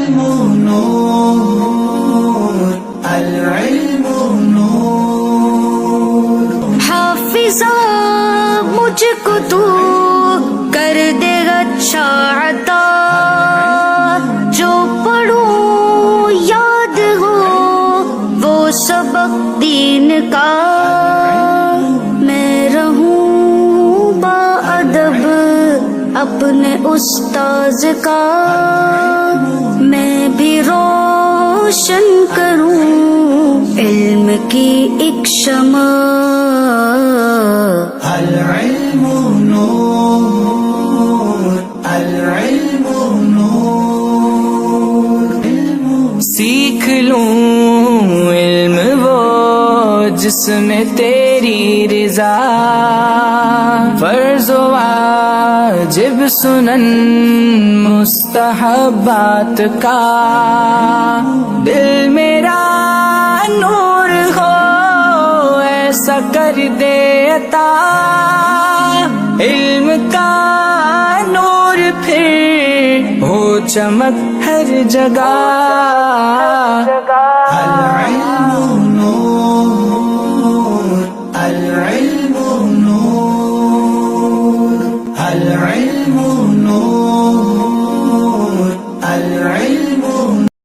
العلم نور، العلم نور. حافظہ مجھ کو تو کر دے اچھا عطا، جو پڑھوں یاد ہو وہ سبق دین کا. میں رہوں با ادب اپنے استاذ کا، میں بھی روشن کروں علم کی ایک شمع. العلم نور، العلم نور. سیکھ لوں علم وہ جس میں تیری رضا، فرض و واجب سنن مستحبات کا. دل میرا نور ہو ایسا کر دے عطا، علم کا نور پھر ہو چمک ہر جگہ. العلم